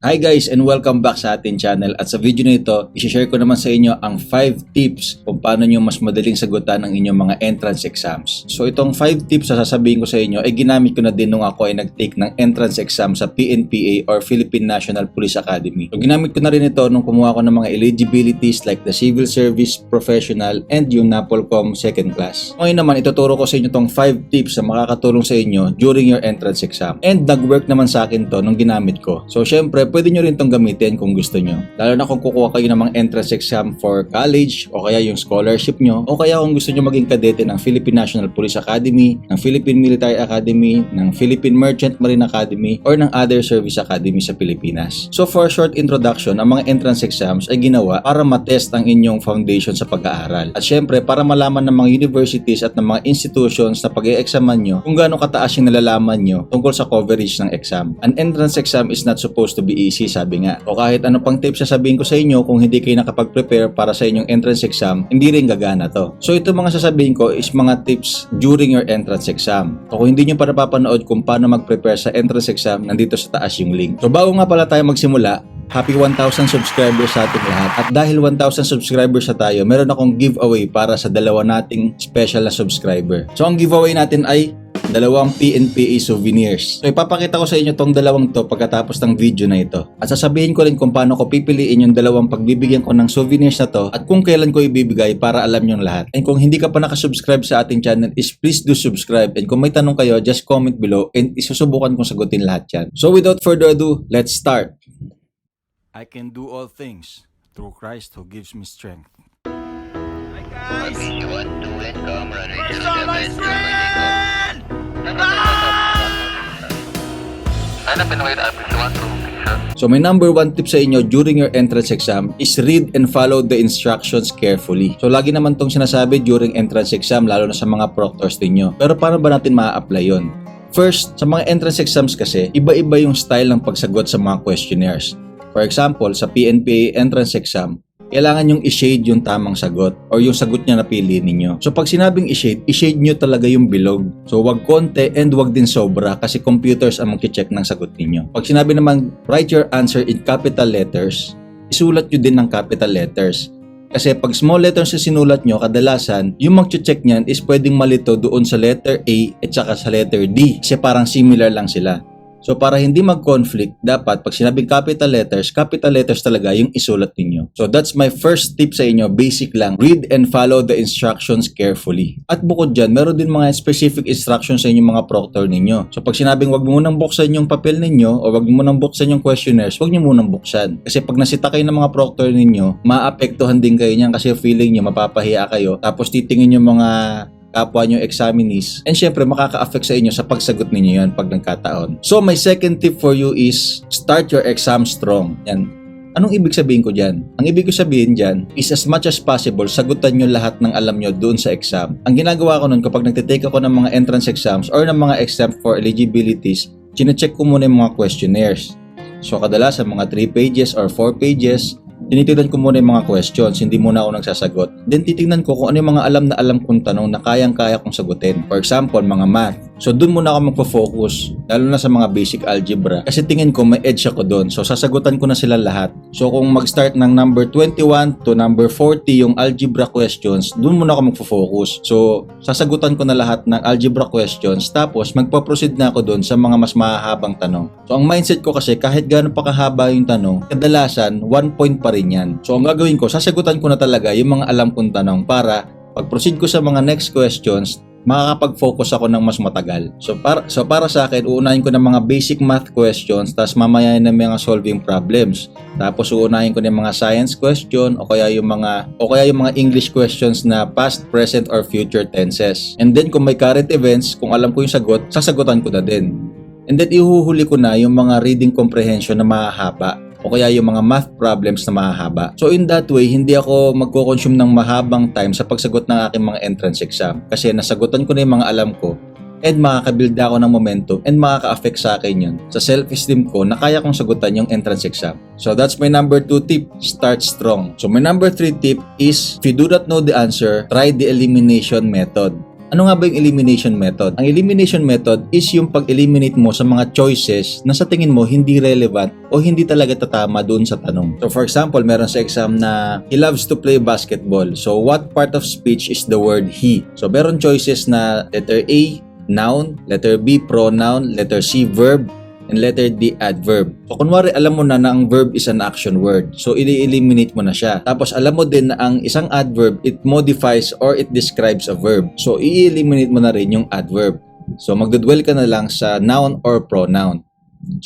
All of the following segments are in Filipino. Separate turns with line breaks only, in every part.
Hi guys and welcome back sa ating channel at sa video na ito, i-share ko naman sa inyo ang 5 tips kung paano nyo mas madaling sagutan ang inyong mga entrance exams. So itong 5 tips na sasabihin ko sa inyo ay ginamit ko na din nung ako ay nag-take ng entrance exam sa PNPA or Philippine National Police Academy. So ginamit ko na rin ito nung kumuha ko ng mga eligibilities like the Civil Service, Professional, and yung NAPOLCOM second class. Ngayon naman ituturo ko sa inyo itong 5 tips na makakatulong sa inyo during your entrance exam. And nag-work naman sa akin to nung ginamit ko. So syempre pwede nyo rin itong gamitin kung gusto nyo. Lalo na kung kukuha kayo ng mga entrance exam for college o kaya yung scholarship nyo o kaya kung gusto nyo maging kadete ng Philippine National Police Academy, ng Philippine Military Academy, ng Philippine Merchant Marine Academy or ng other service academy sa Pilipinas. So for a short introduction, ang mga entrance exams ay ginawa para matest ang inyong foundation sa pag-aaral. At syempre para malaman ng mga universities at ng mga institutions na pag-e-examan nyo kung gaano kataas yung nalalaman nyo tungkol sa coverage ng exam. An entrance exam is not supposed to be easy, sabi nga. O kahit ano pang tips sasabihin ko sa inyo, kung hindi kayo nakapag-prepare para sa inyong entrance exam, hindi rin gagana to. So ito mga sasabihin ko is mga tips during your entrance exam. So kung hindi nyo pa napapanood kung paano mag-prepare sa entrance exam, nandito sa taas yung link. So bago nga pala tayo magsimula, happy 1,000 subscribers sa ating lahat. At dahil 1,000 subscribers na tayo, meron akong giveaway para sa dalawa nating special na subscriber. So ang giveaway natin ay dalawang PNPA souvenirs. So ipapakita ko sa inyo tong dalawang to pagkatapos ng video na ito. At sasabihin ko rin kung paano ko pipiliin yung dalawang pagbibigyan ko ng souvenirs na to at kung kailan ko ibibigay para alam nyo lahat. And kung hindi ka pa nakasubscribe sa ating channel is please do subscribe. And kung may tanong kayo, just comment below and isusubukan kong sagutin lahat yan. So without further ado, let's start.
I can do all things through Christ who gives me strength.
Hi guys!
First
on my screen!
So my number 1 tip sa inyo during your entrance exam is read and follow the instructions carefully. So lagi naman tong sinasabi during entrance exam lalo na sa mga proctors ninyo. Pero paano ba natin ma-apply yon? First, sa mga entrance exams kasi, iba-iba yung style ng pagsagot sa mga questionnaires. For example, sa PNPA entrance exam, kailangan yung i-shade yung tamang sagot or yung sagot niya na pili ninyo. So pag sinabing i-shade nyo talaga yung bilog. So wag konti and wag din sobra kasi computers ang mag-check ng sagot ninyo. Pag sinabi naman write your answer in capital letters, isulat nyo din ng capital letters. Kasi pag small letters na sinulat nyo, kadalasan, yung mag-check niyan is pwedeng malito doon sa letter A at saka sa letter D kasi parang similar lang sila. So para hindi mag-conflict, dapat pag sinabing capital letters talaga yung isulat ninyo. So that's my first tip sa inyo, basic lang. Read and follow the instructions carefully. At bukod dyan, meron din mga specific instructions sa inyong mga proctor ninyo. So pag sinabing wag mo munang buksan yung papel ninyo o wag mo munang buksan yung questionnaires, wag nyo munang buksan. Kasi pag nasita kayo ng mga proctor ninyo, maapektuhan din kayo niyan kasi feeling nyo, mapapahiya kayo. Tapos titingin yung mga kapwa nyo examinees and syempre makaka-affect sa inyo sa pagsagot ninyo yan pag nagkataon. So my second tip for you is start your exam strong. Yan. Anong ibig sabihin ko dyan? Ang ibig ko sabihin dyan is as much as possible sagutan nyo lahat ng alam nyo doon sa exam. Ang ginagawa ko nun kapag nagtitake ako ng mga entrance exams or ng mga exam for eligibilities, chinecheck ko muna yung mga questionnaires. So kadalasan mga 3 pages or 4 pages, tinitignan ko muna yung mga questions, hindi muna ako nagsasagot. Then titignan ko kung ano yung mga alam kong tanong na kayang-kaya kong sagutin. For example, mga math. So doon muna ako magpo-focus, lalo na sa mga basic algebra. Kasi tingin ko may edge ako doon. So sasagutan ko na sila lahat. So kung mag-start ng number 21 to number 40 yung algebra questions, doon muna ako magpo-focus. So sasagutan ko na lahat ng algebra questions. Tapos magpo-proceed na ako doon sa mga mas mahahabang tanong. So ang mindset ko kasi kahit gaano pa kahaba yung tanong, kadalasan 1 point pa rin yan. So ang gagawin ko, sasagutan ko na talaga yung mga alam kong tanong para pag-proceed ko sa mga next questions, makakapag-focus ako ng mas matagal. So para sa akin, uunahin ko ng mga basic math questions, tapos mamaya ng mga solving problems. Tapos uunahin ko ng mga science question o kaya yung mga English questions na past, present or future tenses. And then kung may current events, kung alam ko yung sagot, sasagutan ko na din. And then ihuhuli ko na yung mga reading comprehension na mahahaba o kaya yung mga math problems na mahahaba. So in that way, hindi ako magko-consume ng mahabang time sa pagsagot ng aking mga entrance exam kasi nasagutan ko na yung mga alam ko and makakabuild ako ng momentum and makaka-affect sa akin yun sa self-esteem ko na kaya kong sagutan yung entrance exam. So that's my number 2 tip, start strong. So my number 3 tip is if you do not know the answer, try the elimination method. Ano nga ba yung elimination method? Ang elimination method is yung pag-eliminate mo sa mga choices na sa tingin mo hindi relevant o hindi talaga tatama doon sa tanong. So for example, meron sa exam na he loves to play basketball. So what part of speech is the word he? So meron choices na letter A, noun, letter B, pronoun, letter C, verb, and letter D, adverb. So, kunwari, alam mo na ang verb is an action word. So, i-eliminate mo na siya. Tapos, alam mo din na ang isang adverb, it modifies or it describes a verb. So, i-eliminate mo na rin yung adverb. So, magdudwell ka na lang sa noun or pronoun.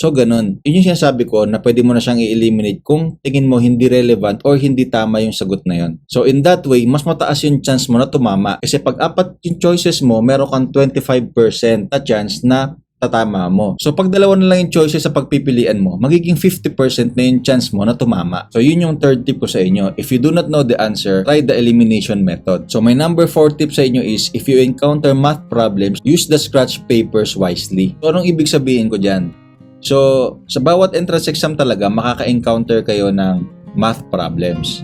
So, ganun. Yun yung sinasabi ko na pwede mo na siyang i-eliminate kung tingin mo hindi relevant or hindi tama yung sagot na yun. So, in that way, mas mataas yung chance mo na tumama. Kasi pag apat yung choices mo, meron kang 25% na chance na tatama mo. So, pag dalawa na lang yung choices sa pagpipilian mo, magiging 50% na yung chance mo na tumama. So, yun yung third tip ko sa inyo. If you do not know the answer, try the elimination method. So, my number 4 tip sa inyo is, if you encounter math problems, use the scratch papers wisely. So, anong ibig sabihin ko dyan? So, sa bawat entrance exam talaga, makaka-encounter kayo ng math problems.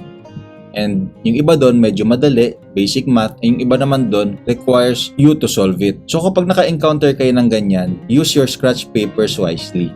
And yung iba doon medyo madali, basic math. Yung iba naman doon requires you to solve it. So kapag naka-encounter kayo ng ganyan, use your scratch papers wisely.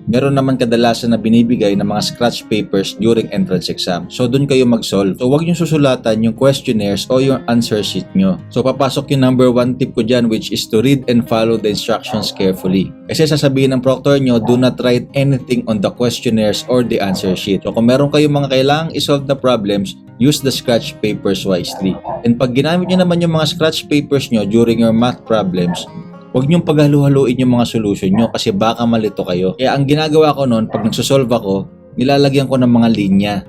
Meron naman kadalasan na binibigay ng mga scratch papers during entrance exam. So doon kayo mag-solve. So wag niyo susulatan yung questionnaires o yung answer sheet nyo. So papasok yung number 1 tip ko dyan, which is to read and follow the instructions carefully. Kasi sasabihin ng proctor nyo, do not write anything on the questionnaires or the answer sheet. So kung meron kayong mga kailangang isolve na problems, use the scratch papers wisely. And pag ginamit nyo naman yung mga scratch papers nyo during your math problems, huwag niyong paghalu-haluin yung mga solution nyo kasi baka malito kayo. Kaya ang ginagawa ko noon, pag nagsosolve ako, nilalagyan ko ng mga linya.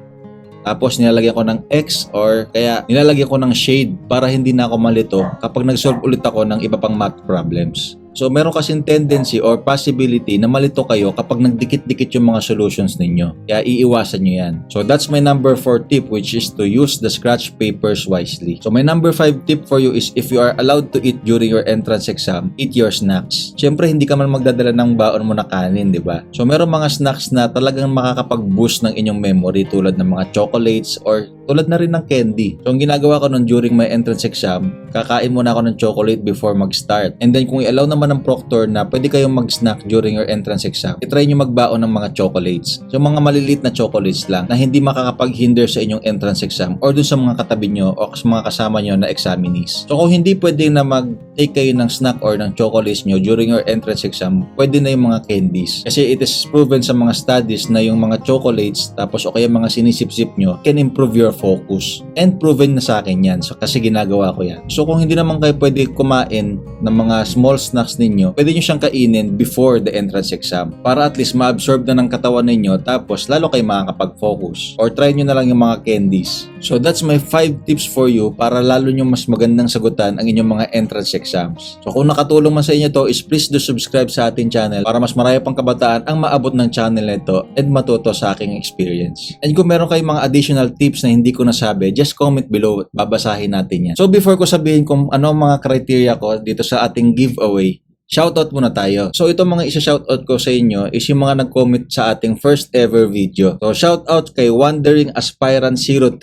Tapos nilalagyan ko ng X or kaya nilalagyan ko ng shade para hindi na ako malito kapag nag-solve ulit ako ng iba pang math problems. So meron kasing tendency or possibility na malito kayo kapag nagdikit-dikit yung mga solutions ninyo. Kaya iiwasan nyo yan. So that's my number 4 tip, which is to use the scratch papers wisely. So my number 5 tip for you is, if you are allowed to eat during your entrance exam, eat your snacks. Siyempre hindi ka man magdadala ng baon mo na kanin, di ba? So meron mga snacks na talagang makakapag-boost ng inyong memory tulad ng mga chocolates or tulad na rin ng candy. So ang ginagawa ko nun during my entrance exam, kakain muna ako ng chocolate before mag-start. And then kung i-allow naman ng proctor na pwede kayong mag-snack during your entrance exam, i-try nyo magbaon ng mga chocolates. So mga maliliit na chocolates lang na hindi makakapag-hinder sa inyong entrance exam or dun sa mga katabi nyo o sa mga kasama nyo na examinees. So kung hindi pwede na mag-take kayo ng snack or ng chocolates nyo during your entrance exam, pwede na yung mga candies. Kasi it is proven sa mga studies na yung mga chocolates tapos o kaya mga sinisip-sip nyo can improve your focus. And proven na sa akin yan. So kasi ginagawa ko yan. So kung hindi naman kayo pwede kumain ng mga small snacks ninyo, pwede nyo siyang kainin before the entrance exam para at least ma-absorb na ng katawan ninyo tapos lalo kayo makakapag-focus. Or try nyo na lang yung mga candies. So that's my 5 tips for you para lalo nyo mas magandang sagutan ang inyong mga entrance exams. So kung nakatulong man sa inyo to, is please do subscribe sa ating channel para mas marami pang kabataan ang maabot ng channel na ito and matuto sa aking experience. And kung meron kayong mga additional tips na hindi ko nasabi, just comment below at babasahin natin yan. So before ko sabihin kung ano ang mga criteria ko dito sa ating giveaway, shoutout muna tayo. So itong mga isa-shoutout ko sa inyo is yung mga nag-comment sa ating first ever video. So shoutout kay Wandering Aspirant 03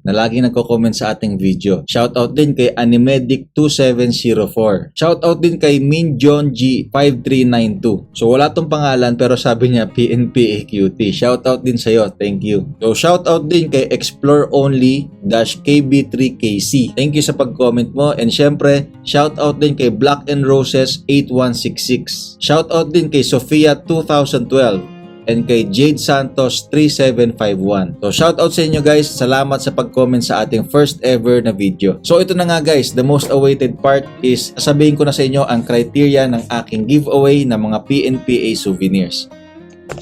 na laging nagko-comment sa ating video. Shoutout din kay Animedic 2704. Shoutout din kay Min John G 5392. So wala tong pangalan pero sabi niya PNPAQT. Shoutout din sa'yo. Thank you. So shoutout din kay Explore Only-KB3KC. Thank you sa pag-comment mo. And syempre, shoutout din kay Black and Roses 8166. Shoutout din kay Sofia 2012 and kay Jade Santos 3751. So shoutout sa inyo guys. Salamat sa pag-comment sa ating first ever na video. So ito na nga guys, the most awaited part is sasabihin ko na sa inyo ang criteria ng aking giveaway ng mga PNPA souvenirs.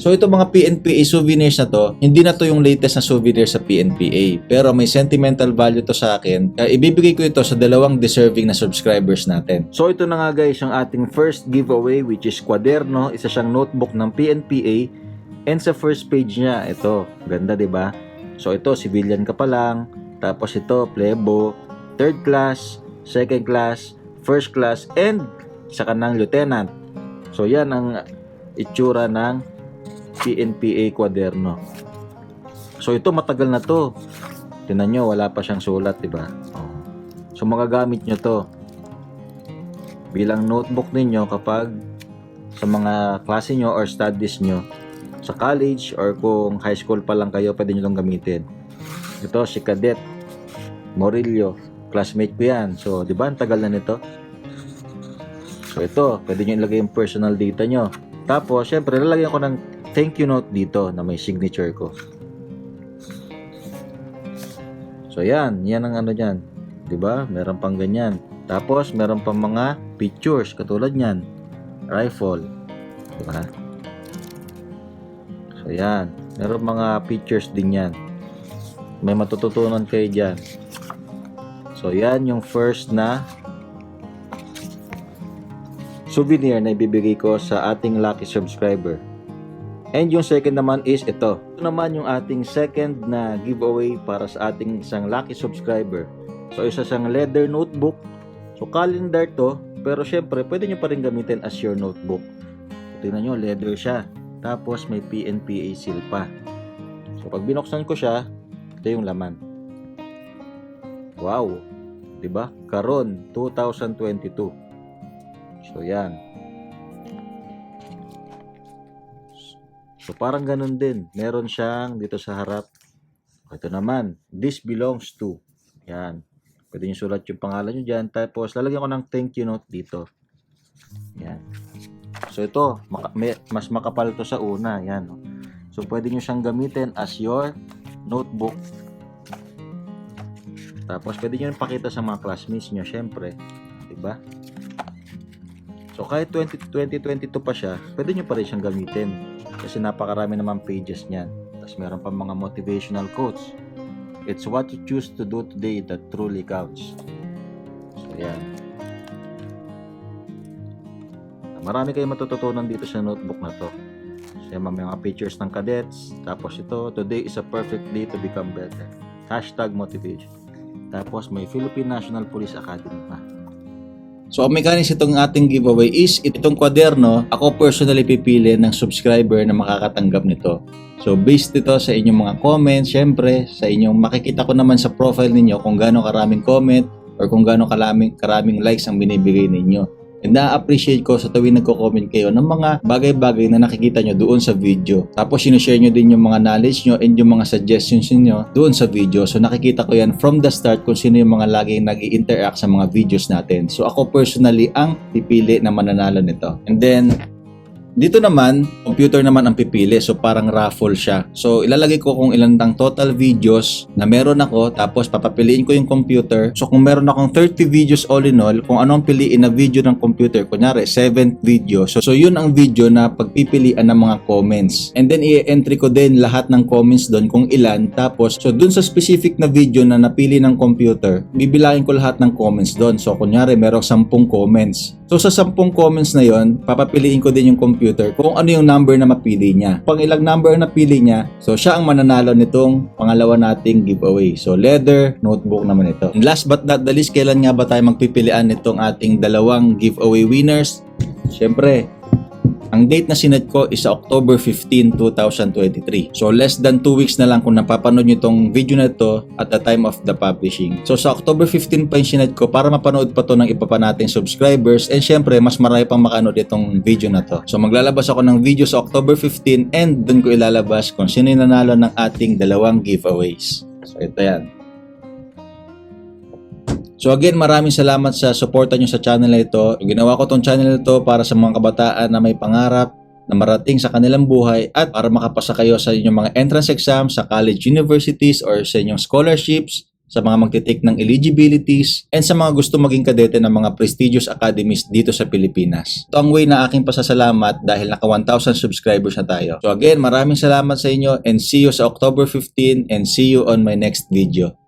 So ito mga PNPA souvenirs na to, hindi na to yung latest na souvenir sa PNPA, pero may sentimental value to sa akin, kaya ibibigay ko ito sa dalawang deserving na subscribers natin. So ito na nga guys yung ating first giveaway, which is kwaderno, isa siyang notebook ng PNPA, and sa first page niya, ito, ganda diba? So ito, civilian ka pa lang, tapos ito, plebo, third class, second class, first class, and isa ka ng lieutenant. So yan ang itsura ng PNPA kwaderno. So ito matagal na to. Tingnan nyo, wala pa siyang sulat, 'di ba? Oh. So magagamit nyo to. bilang notebook ninyo kapag sa mga klase nyo or studies nyo sa college or kung high school pa lang kayo, pwede nyo lang gamitin. Ito si Cadet Morillo, classmate ko yan. So, di ba, ang tagal na nito. So, ito, pwede nyo ilagay yung personal data nyo. Tapos, syempre, lalagyan ko ng thank you note dito na may signature ko. So, yan ang ano dyan. Di ba? Meron pang ganyan. Tapos, meron pang mga pictures, katulad nyan. Rifle. Di ba? So, yan. Meron mga pictures din yan. May matututunan kayo dyan. So, yan yung first na souvenir na ibibigay ko sa ating lucky subscriber. And yung second naman is ito. Ito naman yung ating second na giveaway para sa ating isang lucky subscriber. So, isa siyang leather notebook. So, calendar to. Pero syempre, pwede nyo pa rin gamitin as your notebook. Tingnan nyo, leather siya. Tapos, may PNPA seal pa. So, pag binuksan ko siya, ito yung laman. Wow! Diba? Karon, 2022. So, yan. So, parang ganun din. Meron siyang dito sa harap. Ito naman, this belongs to. Yan. Pwede nyo sulat yung pangalan nyo dyan. Tapos, lalagyan ko ng thank you note dito. Yan. So, ito, mas makapal to sa una. Yan. So, pwede nyo siyang gamitin as your notebook. Tapos, pwede nyo pakita sa mga classmates nyo, syempre. Diba? So, kahit 2022 pa siya, pwede nyo pa rin siyang gamitin. Kasi napakarami naman pages niyan. Tapos, meron pa mga motivational quotes. It's what you choose to do today that truly counts. So, yan. Marami kayong matututunan dito sa notebook na to. So, may mga pictures ng cadets. Tapos ito, today is a perfect day to become better. #motivation. Tapos may Philippine National Police Academy pa. So, ang mechanics itong ating giveaway is itong kwaderno, ako personally pipili ng subscriber na makakatanggap nito. So, based ito sa inyong mga comments, syempre, sa inyong makikita ko naman sa profile ninyo kung gaano karaming comment or kung gaano karaming likes ang binibigay ninyo. And na-appreciate ko sa tuwing nagko-comment kayo ng mga bagay-bagay na nakikita nyo doon sa video. Tapos sinishare nyo din yung mga knowledge nyo and yung mga suggestions nyo doon sa video. So nakikita ko yan from the start kung sino yung mga laging nag-i-interact sa mga videos natin. So ako personally ang pipili na mananalo nito. And then, dito naman, computer naman ang pipili. So, parang raffle siya. So, ilalagay ko kung ilan ang total videos na meron ako. Tapos, papapiliin ko yung computer. So, kung meron akong 30 videos all in all, kung anong piliin na video ng computer, kunyari, 7th video. So, yun ang video na pagpipilian ng mga comments. And then, i-entry ko din lahat ng comments doon kung ilan. Tapos, so, dun sa specific na video na napili ng computer, bibilangin ko lahat ng comments doon. So, kunyari, merong 10 comments. So, sa 10 comments na yon, papapiliin ko din yung computer kung ano yung number na mapili niya. Pag ilang number na napili niya, so siya ang mananalo nitong pangalawa nating giveaway. So, leather notebook naman ito. And last but not the least, kailan nga ba tayo magpipilian nitong ating dalawang giveaway winners? Siyempre, ang date na sinet ko is October 15, 2023. So, less than 2 weeks na lang kung napapanood nyo itong video na ito at the time of the publishing. So, sa October 15 pa yung sinet ko para mapanood pa to ng iba pa nating subscribers and syempre, mas marami pang makanood itong video na to. So, maglalabas ako ng video sa October 15 and dun ko ilalabas kung sino yung nanalo ng ating dalawang giveaways. So, ito yan. So again, maraming salamat sa suporta nyo sa channel na ito. Ginawa ko tong channel na ito para sa mga kabataan na may pangarap na marating sa kanilang buhay at para makapasa kayo sa inyong mga entrance exams sa college universities or sa inyong scholarships, sa mga magtitake ng eligibilities, and sa mga gusto maging kadete ng mga prestigious academies dito sa Pilipinas. Ito ang way na aking pasasalamat dahil naka 1,000 subscribers na tayo. So again, maraming salamat sa inyo and see you sa October 15 and see you on my next video.